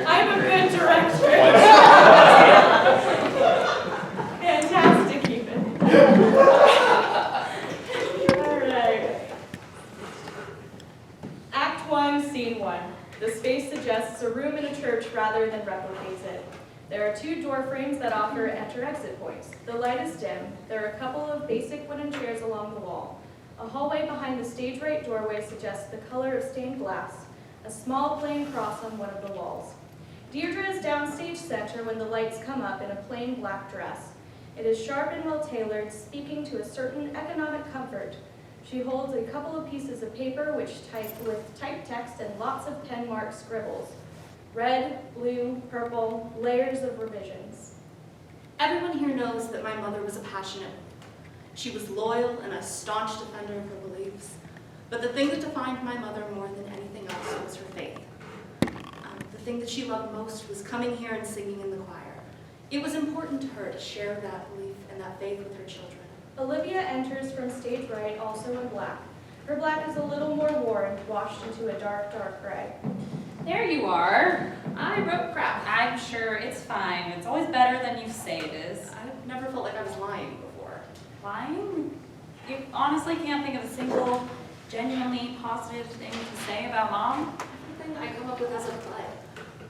I'm a good director. Fantastic, even. All right. Act 1, Scene 1. The space suggests a room in a church rather than replicates it. There are 2 door frames that offer enter-exit points. The light is dim. There are a couple of basic wooden chairs along the wall. A hallway behind the stage right doorway suggests the color of stained glass, a small plain cross on one of the walls. Deirdre is downstage center when the lights come up in a plain black dress. It is sharp and well-tailored, speaking to a certain economic comfort. She holds a couple of pieces of paper with typed text and lots of pen mark scribbles. Red, blue, purple, layers of revisions. Everyone here knows that my mother was a passionate woman. She was loyal and a staunch defender of her beliefs. But the thing that defined my mother more than anything else was her faith. The thing that she loved most was coming here and singing in the choir. It was important to her to share that belief and that faith with her children. Olivia enters from stage right, also in black. Her black is a little more worn, washed into a dark, dark gray. There you are. I wrote crap. I'm sure it's fine. It's always better than you say it is. I've never felt like I was lying before. Lying? You honestly can't think of a single genuinely positive thing to say about Mom? Everything I come up with as a play.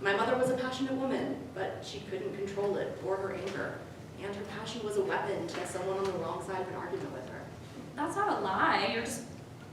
My mother was a passionate woman, but she couldn't control it or her anger. And her passion was a weapon to someone on the wrong side of an argument with her. That's not a lie. You're just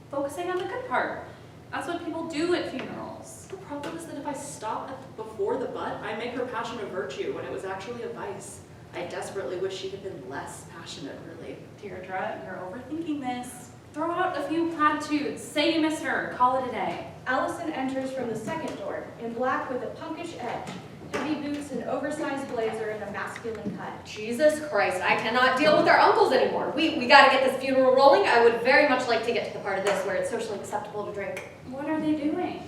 focusing on the good part. That's what people do at funerals. The problem is that if I stop before the but, I make her passion a virtue when it was actually a vice. I desperately wish she had been less passionate, really. Deirdre, you're overthinking this. Throw out a few platitudes. Say you miss her. Call it a day. Alyson enters from the second door, in black with a punkish edge, heavy boots, an oversized blazer, and a masculine cut. Jesus Christ, I cannot deal with our uncles anymore. We gotta get this funeral rolling. I would very much like to get to the part of this where it's socially acceptable to drink. What are they doing?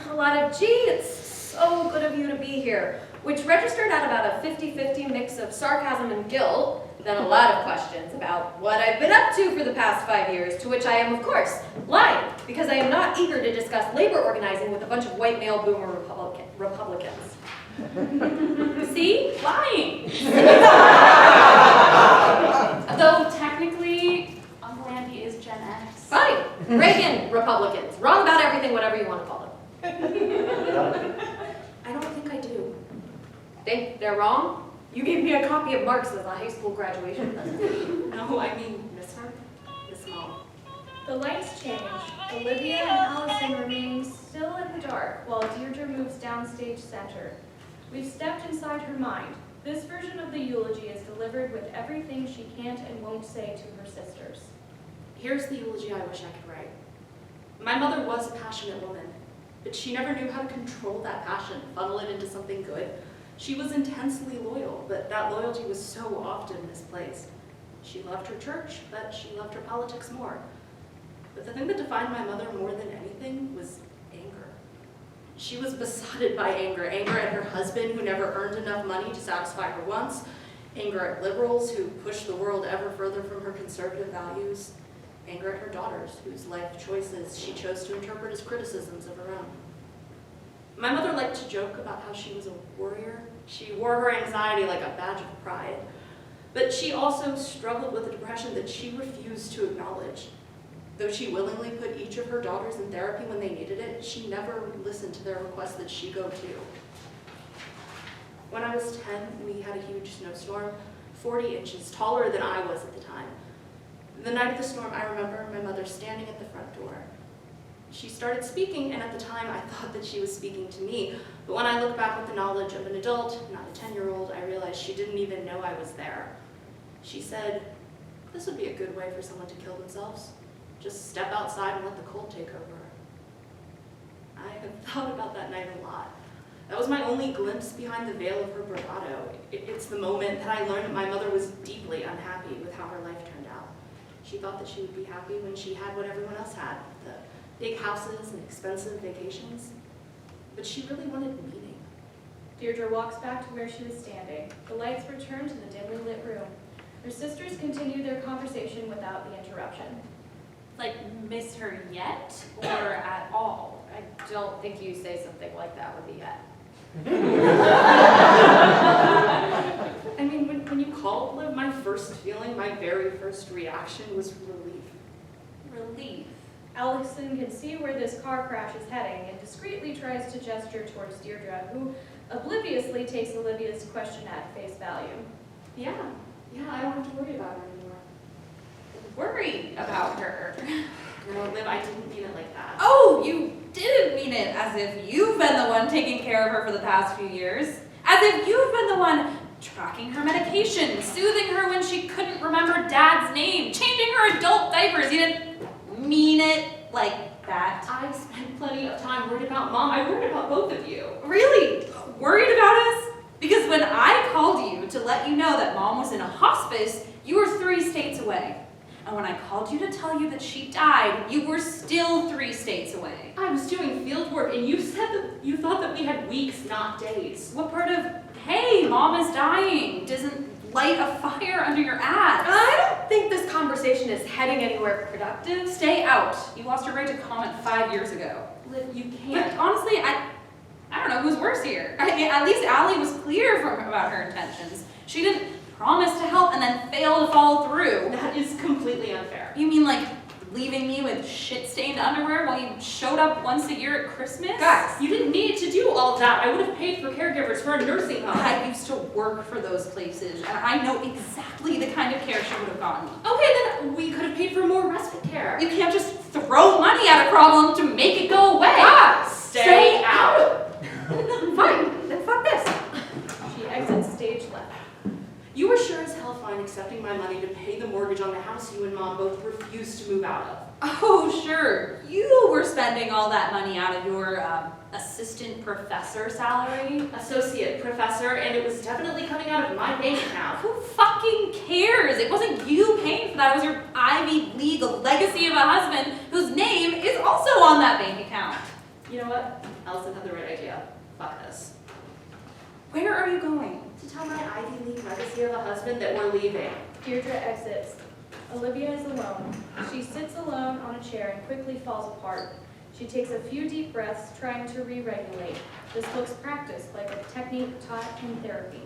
A lot of, gee, it's so good of you to be here, which registered at about a 50-50 mix of sarcasm and guilt, then a lot of questions about what I've been up to for the past 5 years, to which I am, of course, lying, because I am not eager to discuss labor organizing with a bunch of white male boomer Republicans. See? Lying. Though technically, Uncle Andy is Gen X. Fine. Reagan Republicans. Wrong about everything, whatever you want to call them. I don't think I do. Think they're wrong? You gave me a copy of Marx as a high school graduation present. No, I mean, miss her? Miss Mom. The lights change. Olivia and Alyson remain still in the dark, while Deirdre moves downstage center. We've stepped inside her mind. This version of the eulogy is delivered with everything she can't and won't say to her sisters. Here's the eulogy I wish I could write. My mother was a passionate woman, but she never knew how to control that passion, funnel it into something good. She was intensely loyal, but that loyalty was so often misplaced. She loved her church, but she loved her politics more. But the thing that defined my mother more than anything was anger. She was besotted by anger. Anger at her husband, who never earned enough money to satisfy her wants. Anger at liberals, who pushed the world ever further from her conservative values. Anger at her daughters, whose life choices she chose to interpret as criticisms of her own. My mother liked to joke about how she was a warrior. She wore her anxiety like a badge of pride. But she also struggled with a depression that she refused to acknowledge. Though she willingly put each of her daughters in therapy when they needed it, she never listened to their requests that she go to. When I was 10, we had a huge snowstorm, 40 inches, taller than I was at the time. The night of the storm, I remember my mother standing at the front door. She started speaking, and at the time I thought that she was speaking to me. But when I look back with the knowledge of an adult, not a 10-year-old, I realized she didn't even know I was there. She said, "This would be a good way for someone to kill themselves. Just step outside and let the cold take over." I have thought about that night a lot. That was my only glimpse behind the veil of her bravado. It's the moment that I learned that my mother was deeply unhappy with how her life turned out. She thought that she would be happy when she had what everyone else had, the big houses and expensive vacations. But she really wanted meaning. Deirdre walks back to where she was standing. The lights return to the dimly lit room. Her sisters continue their conversation without the interruption. Like miss her yet or at all? I don't think you say something like that with a yet. I mean, when you called Liv, my first feeling, my very first reaction was relief. Relief. Alyson can see where this car crash is heading and discreetly tries to gesture towards Deirdre, who obliviously takes Olivia's question at face value. Yeah, I don't have to worry about her anymore. Worry about her. No, Liv, I didn't mean it like that. Oh, you didn't mean it as if you've been the one taking care of her for the past few years. As if you've been the one tracking her medication, soothing her when she couldn't remember Dad's name, changing her adult diapers. You didn't mean it like that. I spent plenty of time worried about Mom. I worried about both of you. Really? Worried about us? Because when I called you to let you know that Mom was in a hospice, you were 3 states away. And when I called you to tell you that she died, you were still 3 states away. I was doing field work, and you said that you thought that we had weeks, not days. What part of, hey, Mom is dying, doesn't light a fire under your ass? I don't think this conversation is heading anywhere productive. Stay out. You lost your right to comment 5 years ago. Liv, you But can't. honestly, I don't know who's worse here. At least Allie was clear about her intentions. She didn't promise to help and then fail to follow through. That is completely unfair. You mean like leaving me with shit-stained underwear while you showed up once a year at Christmas? Guys, you didn't need to do all that. I would have paid for caregivers for a nursing home. I used to work for those places, and I know exactly the kind of care she would have gotten. Okay, then we could have paid for more respite care. You can't just throw money at a problem to make it go away. Stay out. Fine, then fuck this. She exits stage left. You were sure as hell fine accepting my money to pay the mortgage on the house you and Mom both refused to move out of. Oh, sure. You were spending all that money out of your assistant professor salary. Associate professor, and it was definitely coming out of my bank account. Who fucking cares? It wasn't you paying for that. It was your Ivy League legacy of a husband whose name is also on that bank account. You know what? Alyson had the right idea. Fuck this. Where are you going? To tell my Ivy League legacy of a husband that we're leaving. Deirdre exits. Olivia is alone. She sits alone on a chair and quickly falls apart. She takes a few deep breaths, trying to re-regulate. This looks practiced, like a technique taught in therapy.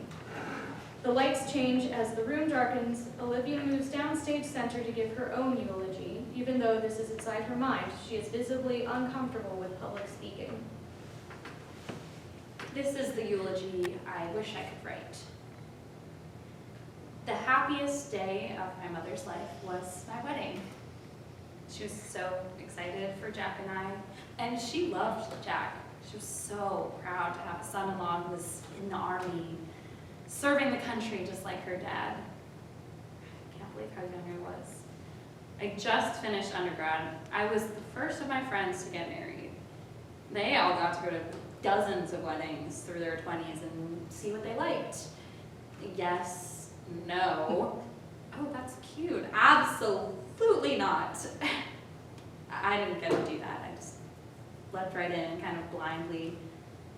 The lights change as the room darkens. Olivia moves down stage center to give her own eulogy. Even though this is inside her mind, she is visibly uncomfortable with public speaking. This is the eulogy I wish I could write. The happiest day of my mother's life was my wedding. She was so excited for Jack and I, and she loved Jack. She was so proud to have a son-in-law who was in the army, serving the country just like her dad. I can't believe how young I was. I just finished undergrad. I was the first of my friends to get married. They all got to go to dozens of weddings through their 20s and see what they liked. Yes, no. Oh, that's cute. Absolutely not. I didn't get to do that. I just leapt right in, kind of blindly.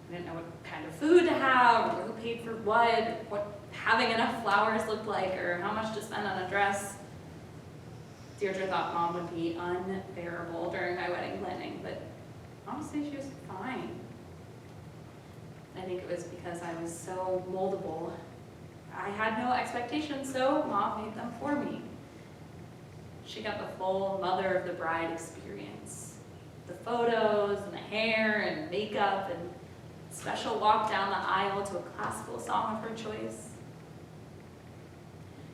I didn't know what kind of food to have, or who paid for what having enough flowers looked like, or how much to spend on a dress. Deirdre thought Mom would be unbearable during my wedding planning, but honestly, she was fine. I think it was because I was so moldable. I had no expectations, so Mom made them for me. She got the full mother of the bride experience. The photos and the hair and makeup and special walk down the aisle to a classical song of her choice.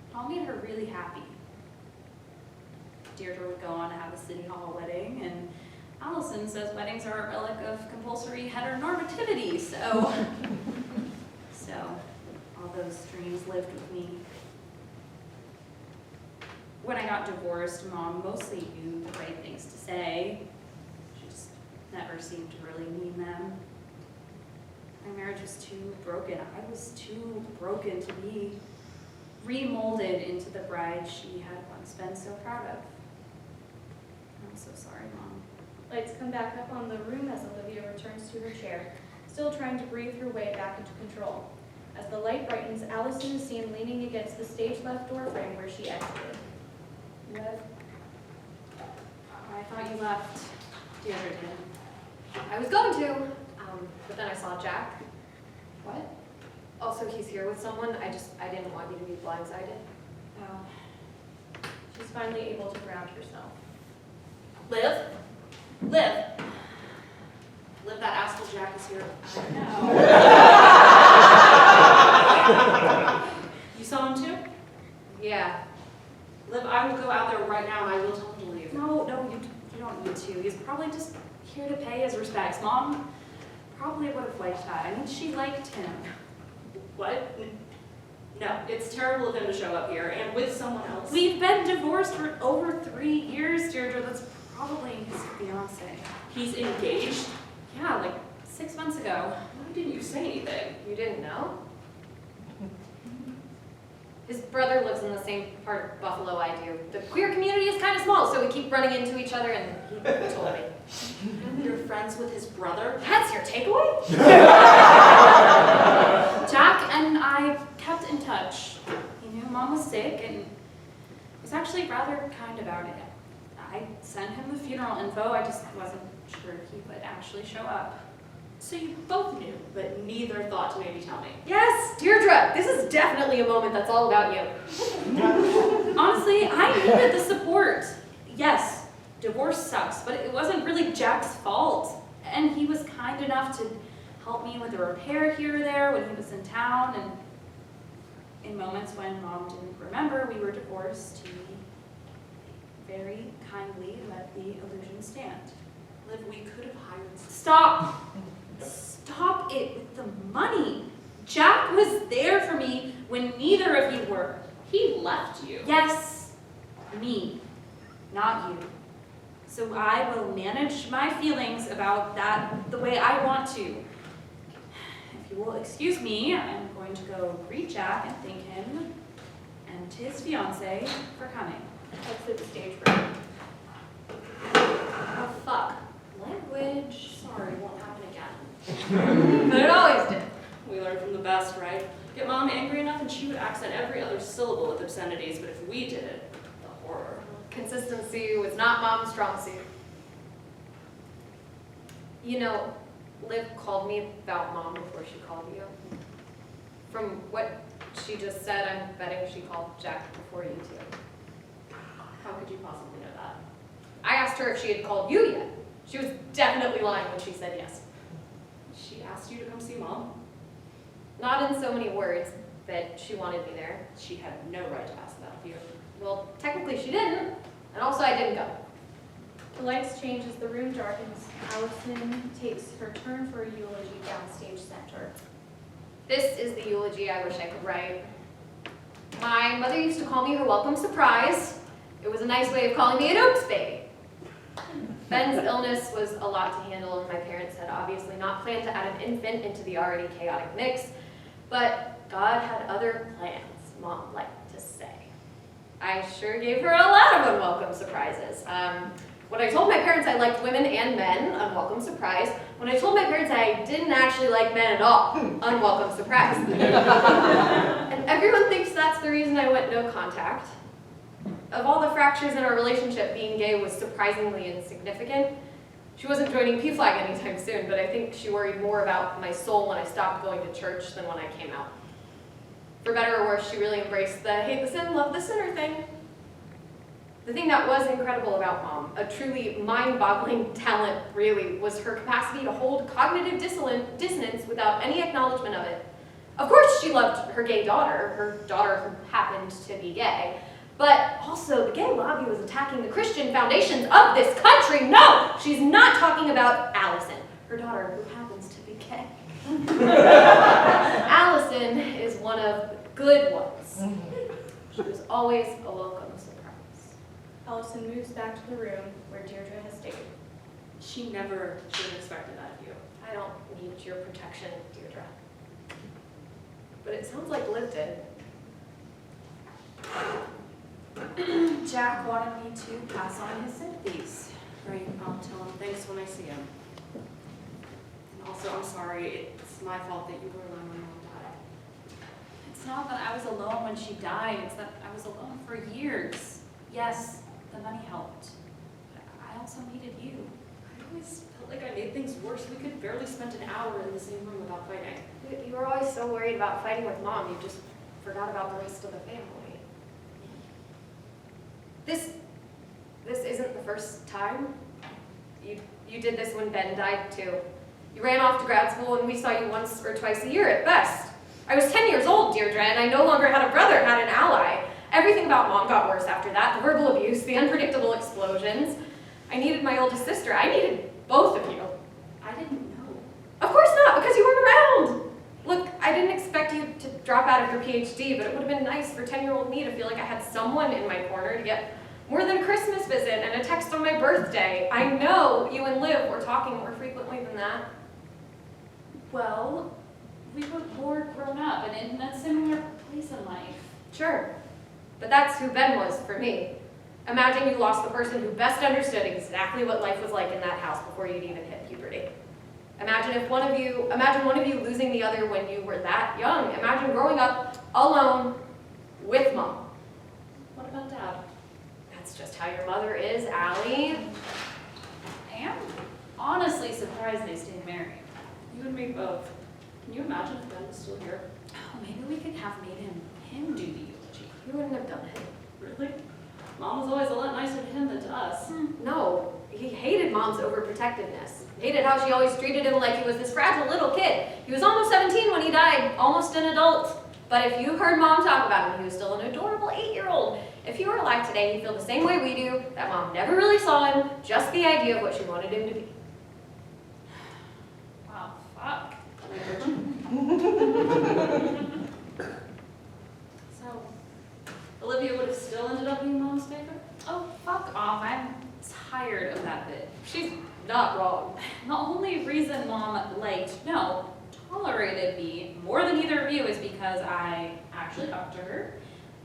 It all made her really happy. Deirdre would go on to have a city hall wedding, and Alyson says weddings are a relic of compulsory heteronormativity, so all those dreams lived with me. When I got divorced, Mom mostly knew the right things to say. She just never seemed to really mean them. My marriage was too broken. I was too broken to be remolded into the bride she had once been so proud of. I'm so sorry, Mom. Lights come back up on the room as Olivia returns to her chair, still trying to breathe her way back into control. As the light brightens, Alyson is seen leaning against the stage left door frame where she exited. What? I thought you left, Deirdre did. I was going to, but then I saw Jack. What? Also, he's here with someone. I didn't want you to be blindsided. Oh. She's finally able to ground herself. Liv? Liv, that asshole Jack is here. I You saw him too? Yeah. Liv, I will go out there right now and I will tell him to leave. know. No, you don't need to. He's probably just here to pay his respects. Mom probably would have liked that. I mean, she liked him. What? No, it's terrible of him to show up here and with someone else. We've been divorced for over 3 years, Deirdre. That's probably his fiance. He's engaged? Yeah, like 6 months ago. Why didn't you say anything? You didn't know? His brother lives in the same part of Buffalo I do. The queer community is kind of small, so we keep running into each other, and he told me. You're friends with his brother? That's your takeaway? Jack and I kept in touch. He knew Mom was sick and was actually rather kind about it. I sent him the funeral info. I just wasn't sure he would actually show up. So you both knew, but neither thought to maybe tell me. Yes, Deirdre, this is definitely a moment that's all about you. Honestly, I needed the support. Yes, divorce sucks, but it wasn't really Jack's fault. And he was kind enough to help me with a repair here or there when he was in town, and in moments when Mom didn't remember we were divorced, he very kindly let the illusion stand. Liv, we could have hired Stop! Stop it with the money. Jack was there for me when neither of you were. He left you. Yes, me, not you. So I will manage my feelings about that the way I want to. If you will excuse me, I'm going to go greet Jack and thank him and his fiance for coming. Let's hit the stage right. Oh, fuck. Language. Sorry, won't happen again. But it always did. We learned from the best, right? Get Mom angry enough and she would accent every other syllable with obscenities, but if we did it, the horror. Consistency was not Mom's strong suit. You know, Liv called me about Mom before she called you. From what she just said, I'm betting she called Jack before you two. How could you possibly know that? I asked her if she had called you yet. She was definitely lying when she said yes. She asked you to come see Mom? Not in so many words, but she wanted me there. She had no right to ask that of you. Well, technically she didn't, and also I didn't go. The lights change as the room darkens. Alyson takes her turn for a eulogy downstage center. This is the eulogy I wish I could write. My mother used to call me her welcome surprise. It was a nice way of calling me an oops baby. Ben's illness was a lot to handle, and my parents had obviously not planned to add an infant into the already chaotic mix, but God had other plans, Mom liked to say. I sure gave her a lot of unwelcome surprises. When I told my parents I liked women and men, unwelcome surprise. When I told my parents I didn't actually like men at all, unwelcome surprise. And everyone thinks that's the reason I went no contact. Of all the fractures in our relationship, being gay was surprisingly insignificant. She wasn't joining PFLAG anytime soon, but I think she worried more about my soul when I stopped going to church than when I came out. For better or worse, she really embraced the hate the sin, love the sinner thing. The thing that was incredible about Mom, a truly mind-boggling talent really, was her capacity to hold cognitive dissonance without any acknowledgement of it. Of course she loved her gay daughter, her daughter who happened to be gay, but also the gay lobby was attacking the Christian foundations of this country. No, she's not talking about Alyson, her daughter who happens to be gay. Alyson is one of the good ones. She was always a welcome surprise. Alyson moves back to the room where Deirdre has stayed. She never should have expected that of you. I don't need your protection, Deirdre. But it sounds like Liv did. Jack wanted me to pass on his sympathies. Right, I'll tell him thanks when I see him. And also, I'm sorry, it's my fault that you were alone when Mom died. It's not that I was alone when she died, it's that I was alone for years. Yes, the money helped, but I also needed made things worse. We could barely spend an hour in the same room without fighting. You were always so worried about fighting with Mom, you just forgot about the rest of the family. This isn't the first time. You did this when Ben died too. You ran off to grad school and we saw you once or twice a year at best. I was 10 years old, Deirdre, and I no longer had a brother, had an ally. Everything about Mom got worse after that, the verbal abuse, the unpredictable explosions. I needed my oldest sister. I needed both of you. I didn't know. Of course not, because you weren't around. Look, I didn't expect you to drop out of your PhD, but it would have been nice for 10-year-old me to feel like I had someone in my corner to get more than a Christmas visit and a text on my birthday. I know you and Liv were talking more frequently than that. Well, we were more grown up and in a similar place in life. Sure, but that's who Ben was for me. Imagine you lost the person who best understood exactly what life was like in that house before you'd even hit puberty. Imagine one of you losing the other when you were that young. Imagine growing up alone with Mom. What about Dad? That's just how your mother is, Allie. I am honestly surprised they stayed married. You and me both. Can you imagine if Ben was still here? Oh, maybe we could have made him do the eulogy. You wouldn't have done it. Really? Mom was always a lot nicer to him than to us. No, he hated Mom's overprotectiveness. Hated how she always treated him like he was this fragile little kid. He was almost 17 when he died, almost an adult. But if you heard Mom talk about him, he was still an adorable 8-year-old. If he were alive today, he'd feel the same way we do, that Mom never really saw him, just the idea of what she wanted him to be. Wow, fuck. So, Olivia would have still ended up being Mom's favorite? Oh, fuck off. I'm tired of that bit. She's not wrong. The only reason Mom tolerated me more than either of you is because I actually talked to her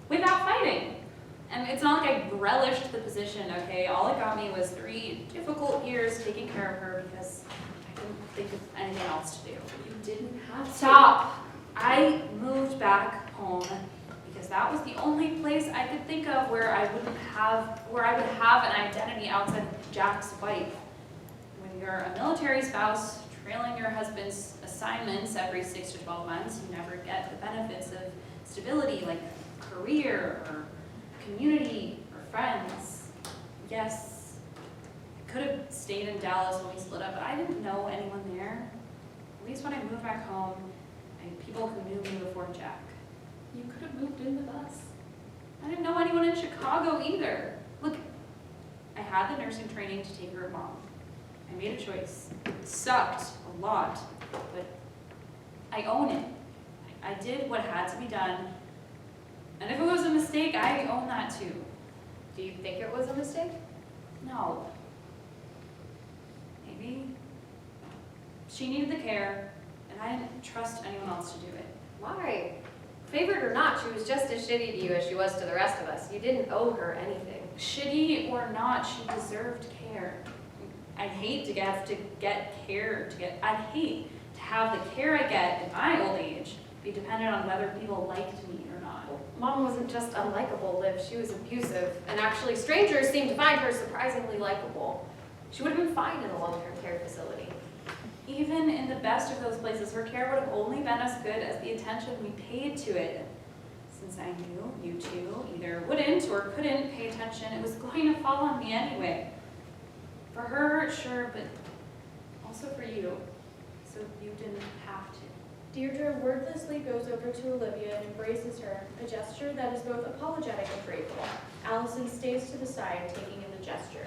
without fighting. And it's not like I relished the position, okay? All it got me was 3 difficult years taking care of her because I couldn't think of anything else to do. You didn't have to. Stop! I moved back home because that was the only place I could think of where I would have an identity outside of Jack's wife. When you're a military spouse, trailing your husband's assignments every 6 to 12 months, you never get the benefits of stability like a career or community or friends. Yes, I could have stayed in Dallas when we split up, but I didn't know anyone there. At least when I moved back home, and people who knew me before Jack. You could have moved in with us. I didn't know anyone in Chicago either. Look, I had the nursing training to take care of Mom. I made a choice. It sucked a lot, but I own it. I did what had to be done. And if it was a mistake, I own that too. Do you think it was a mistake? No. Maybe. She needed the care, and I didn't trust anyone else to do it. Why? Favored or not, she was just as shitty to you as she was to the rest of us. You didn't owe her anything. Shitty or not, she deserved care. I'd hate to have to get care I'd hate to have the care I get at my old age be dependent on whether people liked me or not. Mom wasn't just unlikable, Liv. She was abusive. And actually, strangers seemed to find her surprisingly likable. She would have been fine in a long-term care facility. Even in the best of those places, her care would have only been as good as the attention we paid to it. Since I knew you two either wouldn't or couldn't pay attention, it was going to fall on me anyway. For her, sure, but also for you, so you didn't have to. Deirdre wordlessly goes over to Olivia and embraces her, a gesture that is both apologetic and grateful. Alyson stays to the side, taking in the gesture.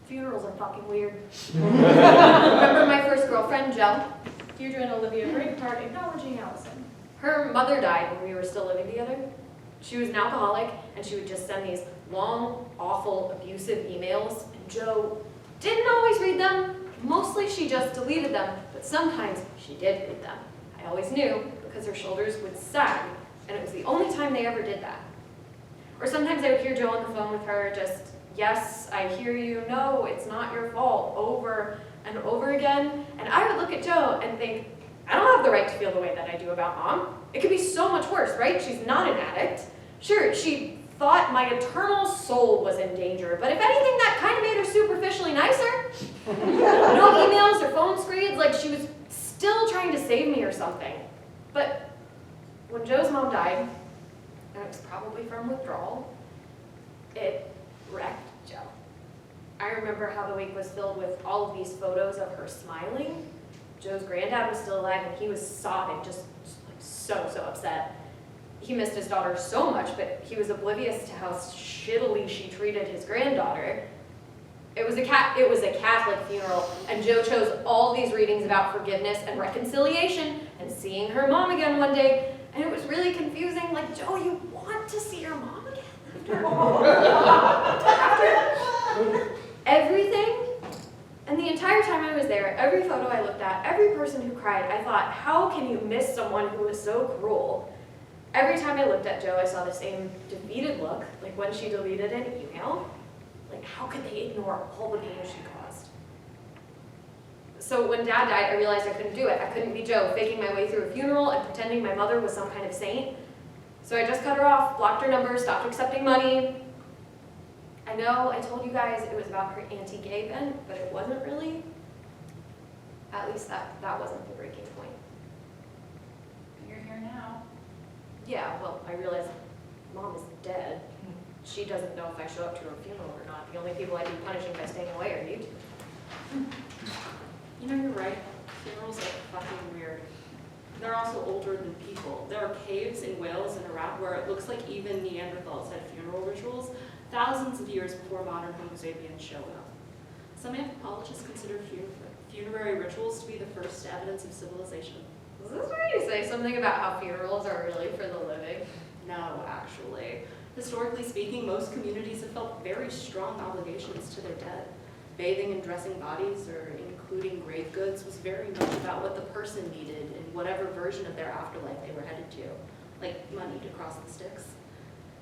Funerals are fucking weird. Remember my first girlfriend, Joe? Deirdre and Olivia break apart, acknowledging Alyson. Her mother died when we were still living together. She was an alcoholic, and she would just send these long, awful, abusive emails, and Joe didn't always read them. Mostly she just deleted them, but sometimes she did read them. I always knew because her shoulders would sag, and it was the only time they ever did that. Or sometimes I would hear Joe on the phone with her just, yes, I hear you, no, it's not your fault, over and over again. And I would look at Joe and think, I don't have the right to feel the way that I do about Mom. It could be so much worse, right? She's not an addict. Sure, she thought my eternal soul was in danger, but if anything, that kind of made her superficially nicer. No emails or phone screens, like she was still trying to save me or something. But when Joe's mom died, and it was probably from withdrawal, it wrecked Joe. I remember how the week was filled with all of these photos of her smiling. Joe's granddad was still alive and he was sobbing, just like so upset. He missed his daughter so much, but he was oblivious to how shittily she treated his granddaughter. It was a Catholic funeral, and Joe chose all these readings about forgiveness and reconciliation and seeing her mom again one day, and it was really confusing. Like, Joe, you want to see your mom again after everything? And the entire time I was there, every photo I looked at, every person who cried, I thought, how can you miss someone who was so cruel? Every time I looked at Joe, I saw the same defeated look, like when she deleted an email. Like, how could they ignore all the pain she caused? So when Dad died, I realized I couldn't do it. I couldn't be Joe, faking my way through a funeral and pretending my mother was some kind of saint. So I just cut her off, blocked her number, stopped accepting money. I know I told you guys it was about her anti-gay bent, but it wasn't really. At least that wasn't the breaking point. You're here now. Yeah, well, I realized Mom is dead. She doesn't know if I show up to her funeral or not. The only people I'd be punishing by staying away are you two. You know, you're right. Funerals are fucking weird. They're also older than people. There are caves in Wales and Iraq where it looks like even Neanderthals had funeral rituals thousands of years before modern Homo sapiens showed up. Some anthropologists consider funerary rituals to be the first evidence of civilization. Is this where you say something about how funerals are really for the living? No, actually. Historically speaking, most communities have felt very strong obligations to their dead. Bathing and dressing bodies, or including grave goods, was very much about what the person needed in whatever version of their afterlife they were headed to, like money to cross the Styx.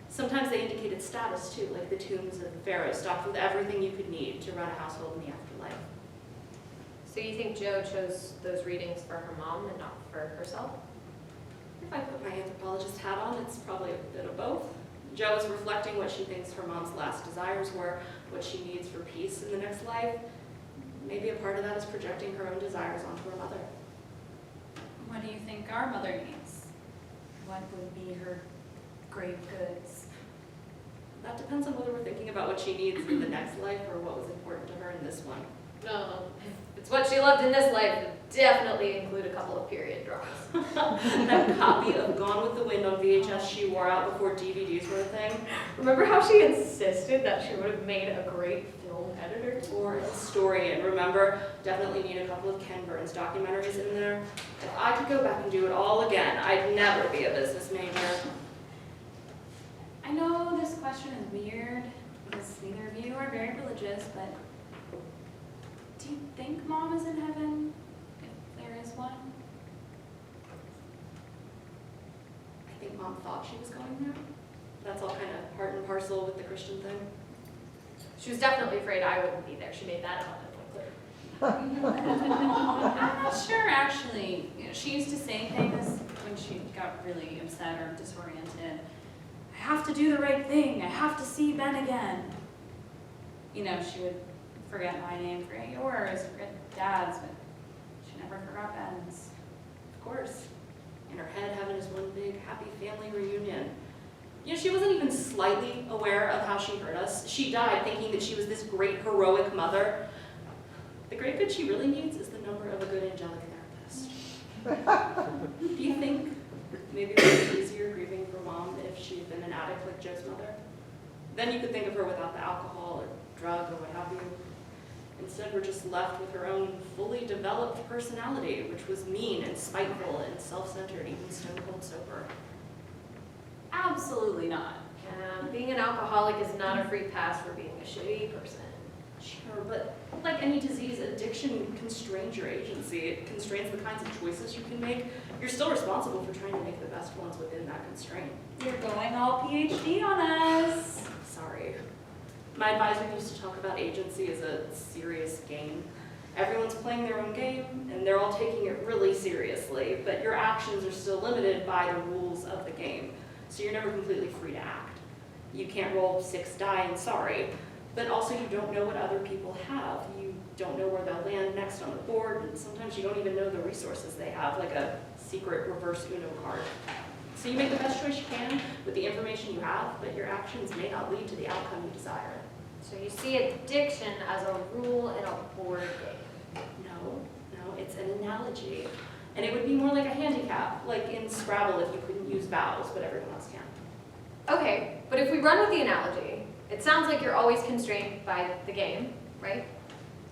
Sometimes they indicated status too, like the tombs of the pharaohs, stocked with everything you could need to run a household in the afterlife. So you think Joe chose those readings for her mom and not for herself? If I put my anthropologist hat on, it's probably a bit of both. Jo is reflecting what she thinks her mom's last desires were, what she needs for peace in the next life. Maybe a part of that is projecting her own desires onto her mother. What do you think our mother needs? What would be her grave goods? That depends on whether we're thinking about what she needs in the next life or what was important to her in this one. No. If it's what she loved in this life, definitely include a couple of period dramas. That copy of Gone with the Wind on VHS she wore out before DVDs were a thing. Remember how she insisted that she would have made a great film editor? Or a historian, remember? Definitely need a couple of Ken Burns documentaries in there. If I could go back and do it all again, I'd never be a business major. I know this question is weird because neither of you are very religious, but do you think Mom is in heaven, if there is one? I think Mom thought she was going there. That's all kind of part and parcel with the Christian thing. She was definitely afraid I wouldn't be there. She made that abundantly clear. I'm not sure, actually. You know, she used to say things when she got really upset or disoriented. I have to do the right thing. I have to see Ben again. You know, she would forget my name, forget yours, forget Dad's, but she never forgot Ben's. Of course. In her head, heaven is one big happy family reunion. You know, she wasn't even slightly aware of how she hurt us. She died thinking that she was this great heroic mother. The great good she really needs is the number of a good angelic therapist. Do you think maybe it would be easier grieving for Mom if she had been an addict like Joe's mother? Then you could think of her without the alcohol or drug or what have you. Instead, we're just left with her own fully developed personality, which was mean and spiteful and self-centered, even stone cold sober. Absolutely not. Being an alcoholic is not a free pass for being a shitty person. Sure, but like any disease, addiction constrains your agency. It constrains the kinds of choices you can make. You're still responsible for trying to make the best ones within that constraint. You're going all PhD on us. Sorry. My advisor used to talk about agency as a serious game. Everyone's playing their own game, and they're all taking it really seriously, but your actions are still limited by the rules of the game, so you're never completely free to act. You can't roll 6 die and sorry. But also you don't know what other people have. You don't know where they'll land next on the board, and sometimes you don't even know the resources they have, like a secret reverse Uno card. So you make the best choice you can with the information you have, but your actions may not lead to the outcome you desire. So you see addiction as a rule in a board game. No, it's an analogy. And it would be more like a handicap, like in Scrabble if you couldn't use vowels, but everyone else can. Okay, but if we run with the analogy, it sounds like you're always constrained by the game, right?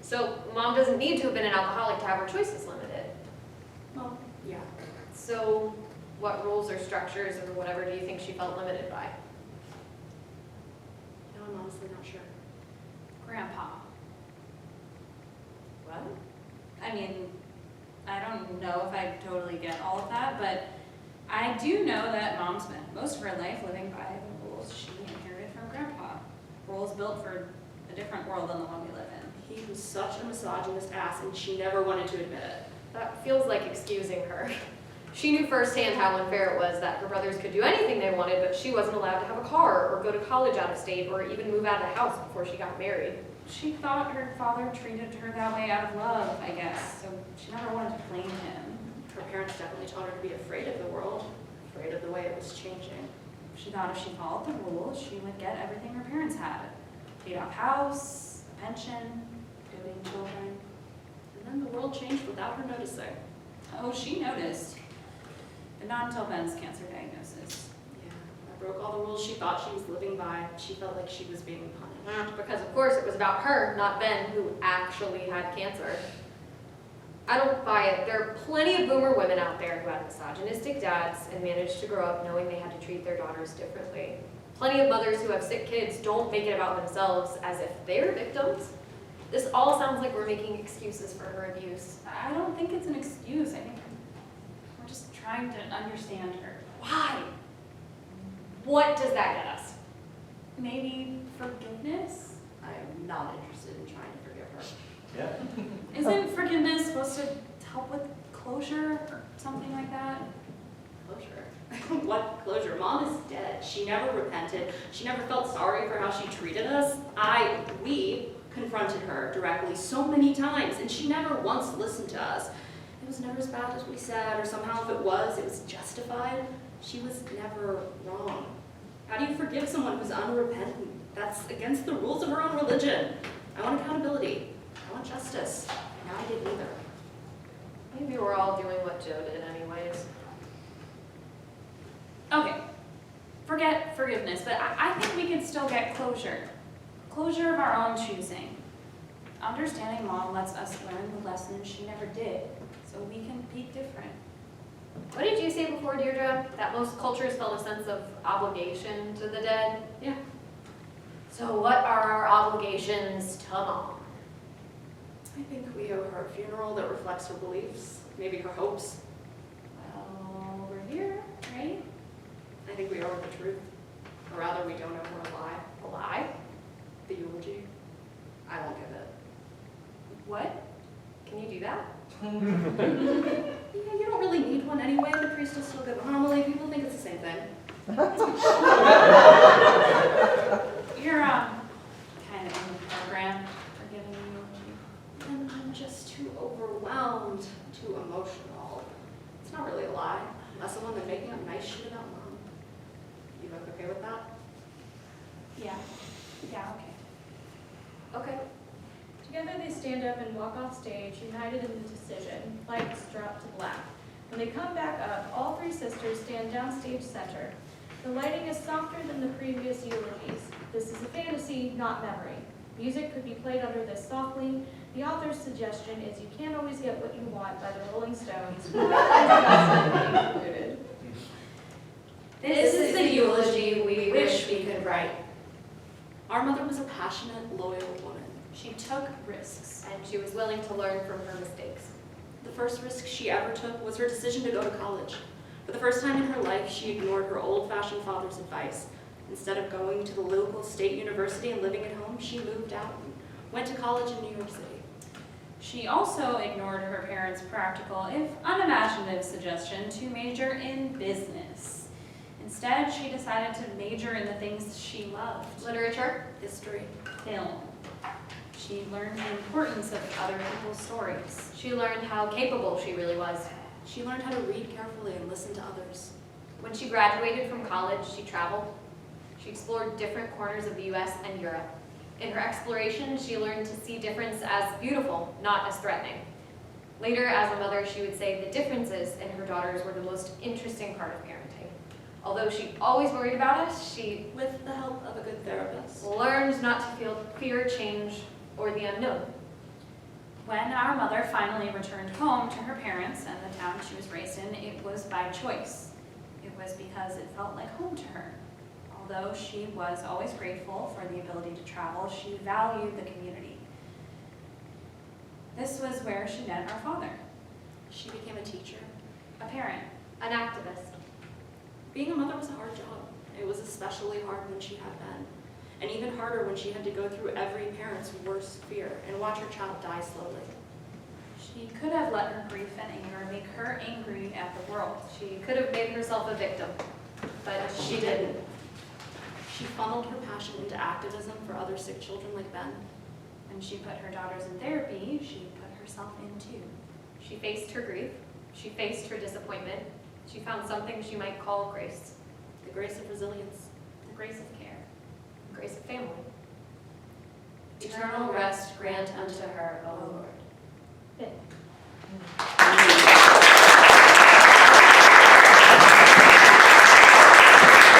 So mom doesn't need to have been an alcoholic to have her choices limited. Well, yeah. So what rules or structures or whatever do you think she felt limited by? No, I'm honestly not sure. Grandpa. What? I mean, I don't know if I totally get all of that, but I do know that Mom spent most of her life living by the rules she inherited from Grandpa. Rules built for a different world than the one we live in. He was such a misogynist ass, and she never wanted to admit it. That feels like excusing her. She knew firsthand how unfair it was that her brothers could do anything they wanted, but she wasn't allowed to have a car or go to college out of state or even move out of the house before she got married. She thought her father treated her that way out of love, I guess, so she never wanted to blame him. Her parents definitely taught her to be afraid of the world, afraid of the way it was changing. She thought if she followed the rules, she would get everything her parents had. Paid off house, a pension, doting children. And then the world changed without her noticing. Oh, she noticed. But not until Ben's cancer diagnosis. Yeah, I broke all the rules she thought she was living by. She felt like she was being punished. Because of course it was about her, not Ben, who actually had cancer. I don't buy it. There are plenty of boomer women out there who had misogynistic dads and managed to grow up knowing they had to treat their daughters differently. Plenty of mothers who have sick kids don't make it about themselves as if they're victims. This all sounds like we're making excuses for her abuse. I don't think it's an excuse. I think we're just trying to understand her. Why? What does that get us? Maybe forgiveness? I am not interested in trying to forgive her. Yeah. Isn't forgiveness supposed to help with closure or something like that? Closure? What closure? Mom is dead. She never repented. She never felt sorry for how she treated us. We confronted her directly so many times, and she never once listened to us. It was never as bad as we said, or somehow if it was justified. She was never wrong. How do you forgive someone who's unrepentant? That's against the rules of her own religion. I want accountability. I want justice. And I did neither. Maybe we're all doing what Joe did anyways. Okay, forget forgiveness, but I think we can still get closure. Closure of our own choosing. Understanding Mom lets us learn the lessons she never did, so we can be different. What did you say before, Deirdre? That most cultures felt a sense of obligation to the dead? Yeah. So what are our obligations to Mom? I think we owe her a funeral that reflects her beliefs, maybe her hopes. Well, we're here, right? I think we owe her the truth. Or rather, we don't owe her a lie. A lie? The eulogy. I won't give it. What? Can you do that? Yeah, you don't really need one anyway. The priest will still give a homily. People think it's the same thing. You're, kind of in the program for giving a eulogy. And I'm just too overwhelmed, too emotional. It's not really a lie. Less someone than making up nice shit about Mom. You look okay with that? Yeah. Yeah, okay. Okay. Together they stand up and walk off stage, united in the decision, lights drop to black. When they come back up, all three sisters stand downstage center. The lighting is softer than the previous eulogies. This is a fantasy, not memory. Music could be played under this softly. The author's suggestion is you can't always get what you want by the Rolling Stones. Included. This is the eulogy we wish we could write. Our mother was a passionate, loyal woman. She took risks. And she was willing to learn from her mistakes. The first risk she ever took was her decision to go to college. For the first time in her life, she ignored her old-fashioned father's advice. Instead of going to the local state university and living at home, she moved out and went to college in New York City. She also ignored her parents' practical, if unimaginative, suggestion to major in business. Instead, she decided to major in the things she loved. Literature? History. Film. She learned the importance of other people's stories. She learned how capable she really was. She learned how to read carefully and listen to others. When she graduated from college, she traveled. She explored different corners of the US and Europe. In her exploration, she learned to see difference as beautiful, not as threatening. Later, as a mother, she would say the differences in her daughters were the most interesting part of parenting. Although she always worried about us, she With the help of a good therapist. learned not to fear change or the unknown. When our mother finally returned home to her parents and the town she was raised in, it was by choice. It was because it felt like home to her. Although she was always grateful for the ability to travel, she valued the community. This was where she met our father, She became a teacher. a parent. An activist. Being a mother was a hard job. It was especially hard when she had Ben, and even harder when she had to go through every parent's worst fear and watch her child die slowly. She could have let her grief and anger make her angry at the world. She could have made herself a victim, but she didn't. She funneled her passion into activism for other sick children like Ben. When she put her daughters in therapy, she put herself in too. She faced her grief. She faced her disappointment. She found something she might call grace. The grace of resilience. The grace of care. Grace of family. Eternal rest grant unto her, O Lord.